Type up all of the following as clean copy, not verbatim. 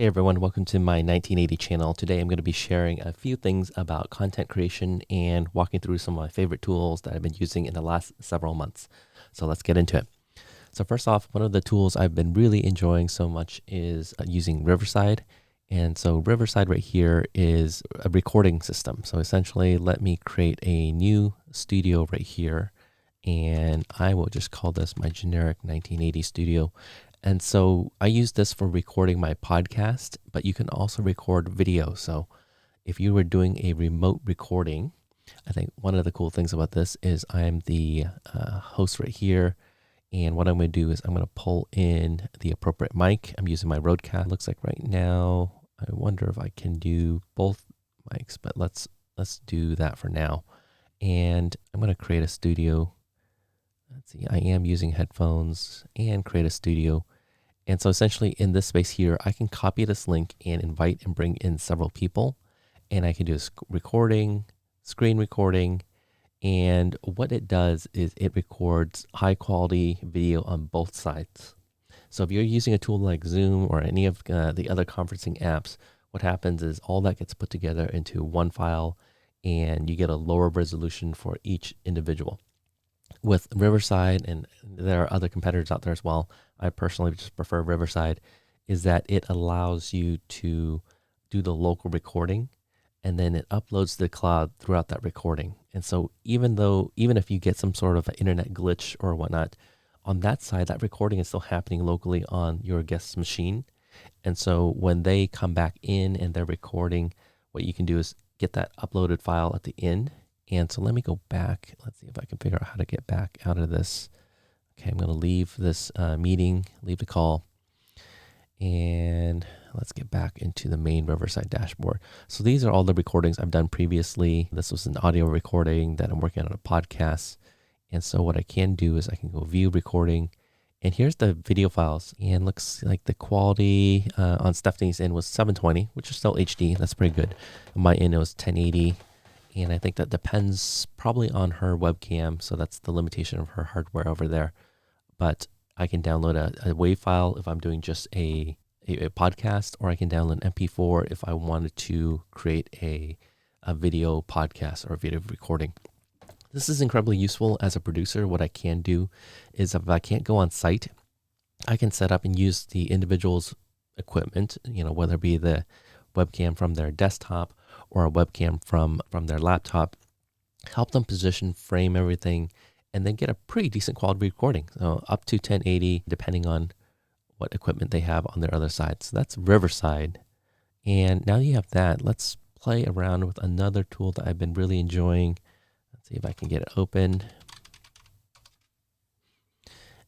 Hey everyone, welcome to my 1980 channel. Today I'm going to be sharing a few things about content creation and walking through some of my favorite tools that I've been using in the last several months. So let's get into it. So first off, one of the tools I've been really enjoying so much is using Riverside. And so Riverside right here is a recording system. So essentially let me create a new studio right here. And I will just call this my generic 1980 studio. And so I use this for recording my podcast, but you can also record video. So if you were doing a remote recording, I think one of the cool things about this is I'm the host right here. And what I'm going to do is I'm going to pull in the appropriate mic. I'm using my Rodecaster. Looks like right now, I wonder if I can do both mics, but let's do that for now. And I'm going to create a studio. Let's see, I am using headphones and create a studio. And so essentially in this space here, I can copy this link and invite and bring in several people. And I can do a recording, screen recording. And what it does is it records high quality video on both sides. So if you're using a tool like Zoom or any of the other conferencing apps, what happens is all that gets put together into one file and you get a lower resolution for each individual. With Riverside, and there are other competitors out there as well, I personally just prefer Riverside, is that it allows you to do the local recording and then it uploads to the cloud throughout that recording. And so even if you get some sort of an internet glitch or whatnot, on that side, that recording is still happening locally on your guest's machine. And so when they come back in and they're recording, what you can do is get that uploaded file at the end. And so let me go back. Let's see if I can figure out how to get back out of this. Okay, I'm going to leave this meeting, leave the call, and let's get back into the main Riverside dashboard. So these are all the recordings I've done previously. This was an audio recording that I'm working on a podcast. And so what I can do is I can go view recording, and here's the video files. And looks like the quality on Stephanie's end was 720, which is still HD. That's pretty good. On my end, it was 1080. And I think that depends probably on her webcam. So that's the limitation of her hardware over there. But I can download a WAV file if I'm doing just a podcast, or I can download an MP4 if I wanted to create a video podcast or a video recording. This is incredibly useful as a producer. What I can do is if I can't go on site, I can set up and use the individual's equipment, whether it be the webcam from their desktop or a webcam from their laptop, help them position, frame everything, and then get a pretty decent quality recording. So up to 1080, depending on what equipment they have on their other side. So that's Riverside. And now you have that. Let's play around with another tool that I've been really enjoying. Let's see if I can get it open.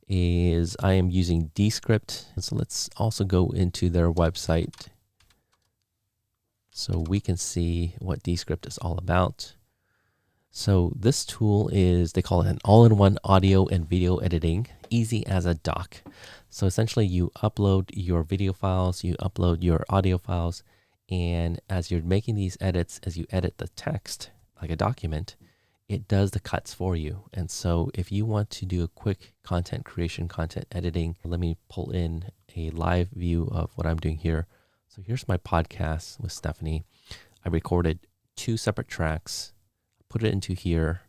I am using Descript. So let's also go into their website so we can see what Descript is all about. So this tool is, they call it an all-in-one audio and video editing, easy as a doc. So essentially you upload your video files, you upload your audio files, and as you're making these edits, as you edit the text, like a document, it does the cuts for you. And so if you want to do a quick content creation, content editing, let me pull in a live view of what I'm doing here. So here's my podcast with Stephanie. I recorded 2 separate tracks, put it into here,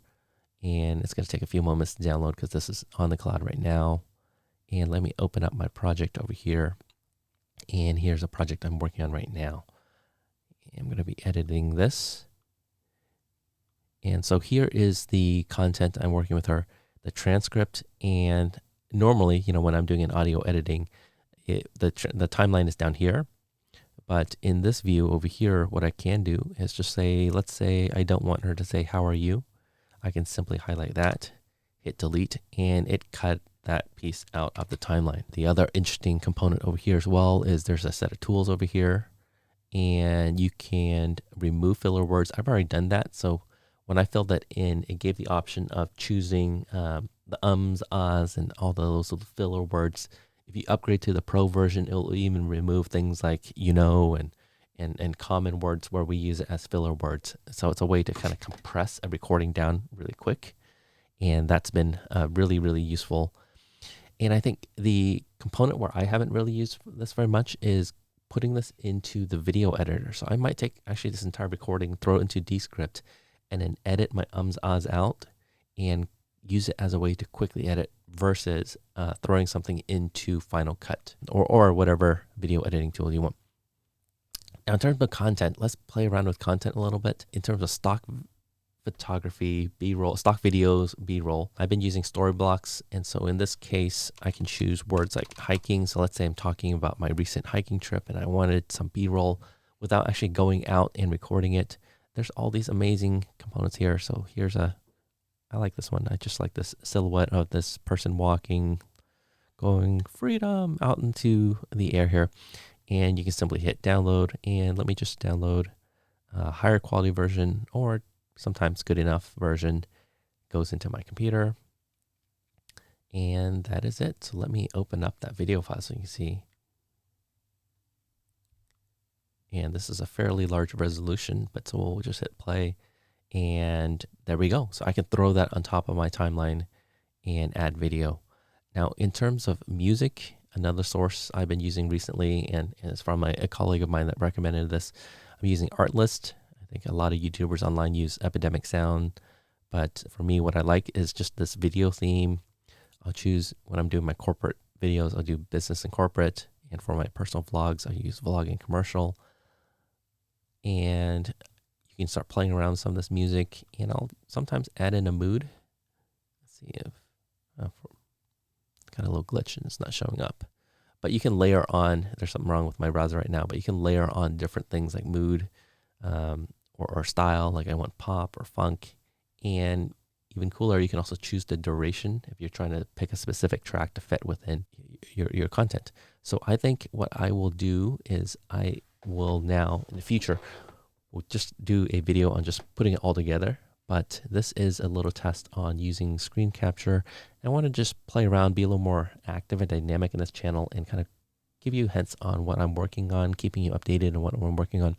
and it's going to take a few moments to download because this is on the cloud right now. And let me open up my project over here. And here's a project I'm working on right now. I'm going to be editing this. And so here is the content I'm working with her, the transcript. And normally, when I'm doing an audio editing, the timeline is down here. But in this view over here, what I can do is just say, let's say I don't want her to say, "How are you?" I can simply highlight that, hit delete, and it cut that piece out of the timeline. The other interesting component over here as well is there's a set of tools over here, and you can remove filler words. I've already done that. So when I filled that in, it gave the option of choosing the ums, ahs, and all those little filler words. If you upgrade to the pro version, it will even remove things like, and common words where we use it as filler words. So it's a way to kind of compress a recording down really quick. And that's been really, really useful. And I think the component where I haven't really used this very much is putting this into the video editor. So I might take actually this entire recording, throw it into Descript, and then edit my ums, ahs out and use it as a way to quickly edit versus throwing something into Final Cut or whatever video editing tool you want. Now, in terms of content, let's play around with content a little bit. In terms of stock photography, B-roll, stock videos, B-roll, I've been using Storyblocks. And so in this case, I can choose words like hiking. So let's say I'm talking about my recent hiking trip and I wanted some B-roll without actually going out and recording it. There's all these amazing components here. So I like this one. I just like this silhouette of this person walking, going freedom out into the air here. And you can simply hit download, and let me just download a higher quality version, or sometimes good enough version. Goes into my computer, and that is it. So let me open up that video file so you can see. And this is a fairly large resolution, but so we'll just hit play, and there we go. So I can throw that on top of my timeline and add video. Now, in terms of music, another source I've been using recently, and it's from a colleague of mine that recommended this. I'm using Artlist. I think a lot of YouTubers online use Epidemic Sound, but for me, what I like is just this video theme. I'll choose when I'm doing my corporate videos, I'll do business and corporate, and for my personal vlogs, I use vlog and commercial. And you can start playing around with some of this music, and I'll sometimes add in a mood. Let's see if got a little glitch and it's not showing up. But you can layer on, there's something wrong with my browser right now, but you can layer on different things like mood or style, like I want pop or funk. And even cooler, you can also choose the duration if you're trying to pick a specific track to fit within your content. So I think what I will do is I will now, in the future, we'll just do a video on just putting it all together. But this is a little test on using screen capture. I want to just play around, be a little more active and dynamic in this channel, and kind of give you hints on what I'm working on, keeping you updated on what I'm working on,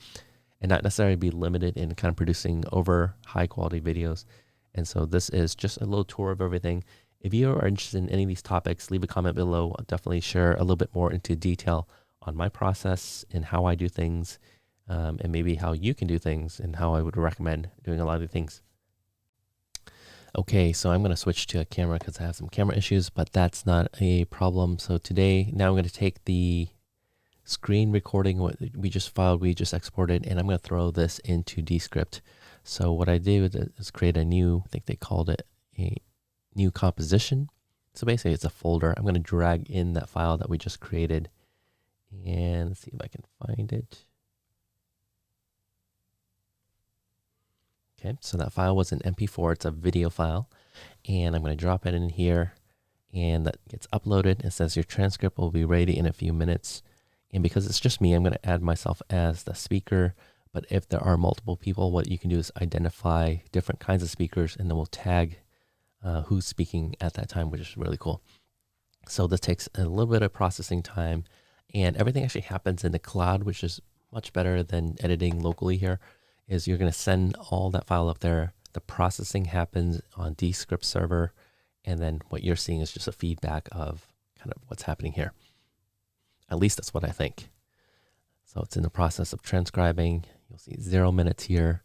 and not necessarily be limited in kind of producing over high quality videos. And so this is just a little tour of everything. If you are interested in any of these topics, leave a comment below. I'll definitely share a little bit more into detail on my process and how I do things, and maybe how you can do things and how I would recommend doing a lot of the things. Okay, so I'm going to switch to a camera because I have some camera issues, but that's not a problem. So now I'm going to take the screen recording, what we just filed, we just exported, and I'm going to throw this into Descript. So what I did is create a new, I think they called it a new composition. So basically it's a folder. I'm going to drag in that file that we just created, and let's see if I can find it. Okay, so that file was an MP4, it's a video file, and I'm going to drop it in here, and that gets uploaded. It says your transcript will be ready in a few minutes, and because it's just me, I'm going to add myself as the speaker. But if there are multiple people, what you can do is identify different kinds of speakers, and then we'll tag who's speaking at that time, which is really cool. So this takes a little bit of processing time, and everything actually happens in the cloud, which is much better than editing locally here. Is you're going to send all that file up there. The processing happens on Descript server, and then what you're seeing is just a feedback of kind of what's happening here. At least that's what I think. So it's in the process of transcribing. You'll see 0 minutes here.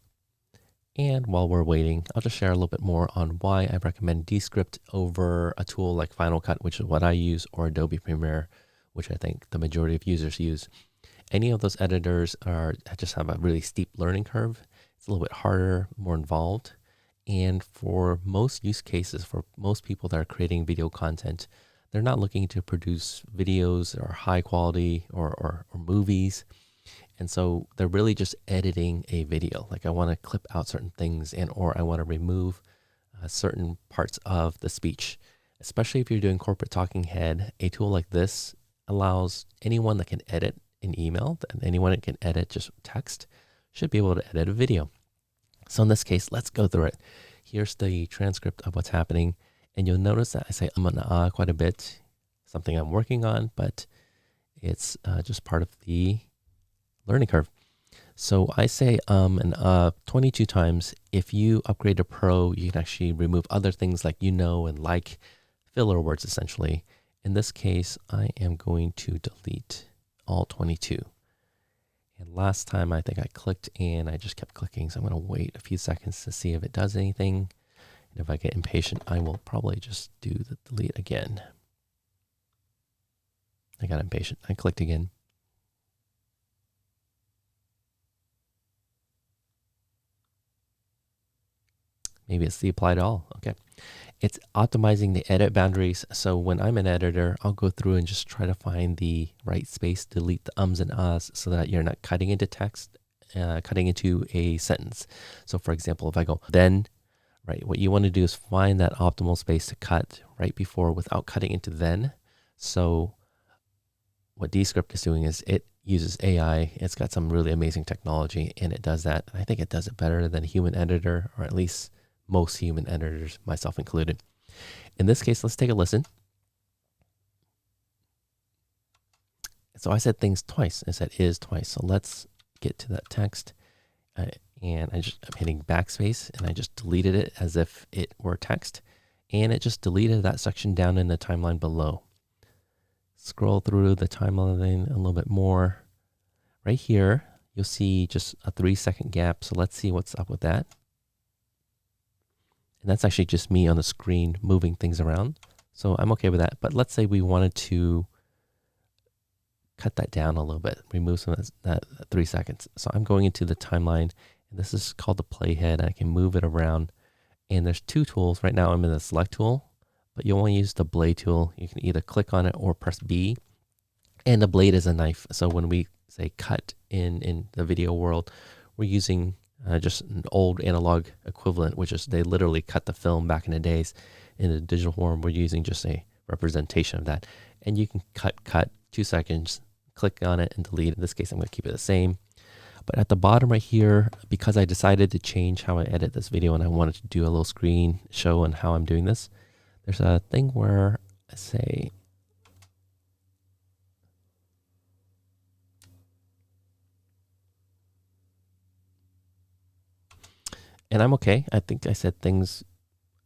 And while we're waiting, I'll just share a little bit more on why I recommend Descript over a tool like Final Cut, which is what I use, or Adobe Premiere, which I think the majority of users use. Any of those editors just have a really steep learning curve. It's a little bit harder, more involved. And for most use cases, for most people that are creating video content, they're not looking to produce videos or high quality or movies. And so they're really just editing a video. Like I want to clip out certain things or I want to remove certain parts of the speech. Especially if you're doing corporate talking head, a tool like this allows anyone that can edit an email, and anyone that can edit just text should be able to edit a video. So in this case, let's go through it. Here's the transcript of what's happening. And you'll notice that I say and ah quite a bit, something I'm working on, but it's just part of the learning curve. So I say and 22 times. If you upgrade to Pro, you can actually remove other things like and like filler words essentially. In this case, I am going to delete all 22. Last time I think I clicked and I just kept clicking. So I'm going to wait a few seconds to see if it does anything. And if I get impatient, I will probably just do the delete again. I got impatient. I clicked again. Maybe it's the apply to all. Okay. It's optimizing the edit boundaries. So when I'm an editor, I'll go through and just try to find the right space, delete the ums and ahs so that you're not cutting into text, cutting into a sentence. So for example, if I go then, right, what you want to do is find that optimal space to cut right before without cutting into then. So what Descript is doing is it uses AI. It's got some really amazing technology and it does that. I think it does it better than a human editor, or at least most human editors, myself included. In this case, let's take a listen. So I said things twice. I said is twice. So let's get to that text. And I'm hitting backspace and I just deleted it as if it were text. And it just deleted that section down in the timeline below. Scroll through the timeline a little bit more. Right here, you'll see just a 3-second gap. So let's see what's up with that. And that's actually just me on the screen moving things around. So I'm okay with that. But let's say we wanted to cut that down a little bit, remove some of that 3 seconds. So I'm going into the timeline, and this is called the playhead. I can move it around. And there's 2 tools. Right now I'm in the select tool, but you'll want to use the blade tool. You can either click on it or press B. And the blade is a knife. So when we say cut in the video world, we're using just an old analog equivalent, which is they literally cut the film back in the days. In the digital form, we're using just a representation of that. And you can cut 2 seconds, click on it and delete. In this case, I'm going to keep it the same. But at the bottom right here, because I decided to change how I edit this video and I wanted to do a little screen show on how I'm doing this, there's a thing where I say, and I'm okay. I think I said things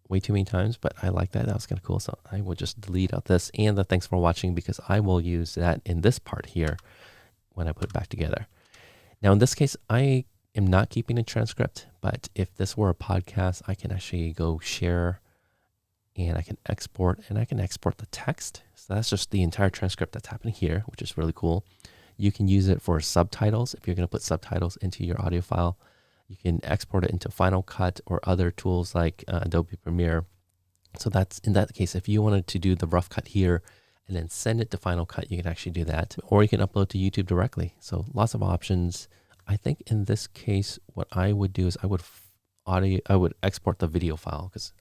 way too many times, but I like that. That was kind of cool. So I will just delete out this and the thanks for watching, because I will use that in this part here when I put it back together. Now, in this case, I am not keeping a transcript, but if this were a podcast, I can actually go share and I can export, and I can export the text. So that's just the entire transcript that's happening here, which is really cool. You can use it for subtitles. If you're going to put subtitles into your audio file, you can export it into Final Cut or other tools like Adobe Premiere. So that's in that case, if you wanted to do the rough cut here and then send it to Final Cut, you can actually do that. Or you can upload to YouTube directly. So lots of options. I think in this case, what I would do is I would export the video file, because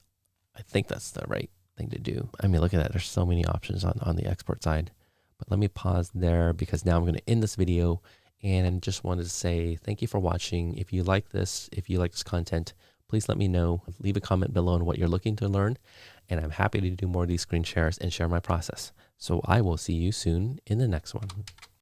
I think that's the right thing to do. I mean, look at that. There's so many options on the export side. But let me pause there, because now I'm going to end this video. And just wanted to say thank you for watching. If you like this content, please let me know. Leave a comment below on what you're looking to learn. And I'm happy to do more of these screen shares and share my process. So I will see you soon in the next one.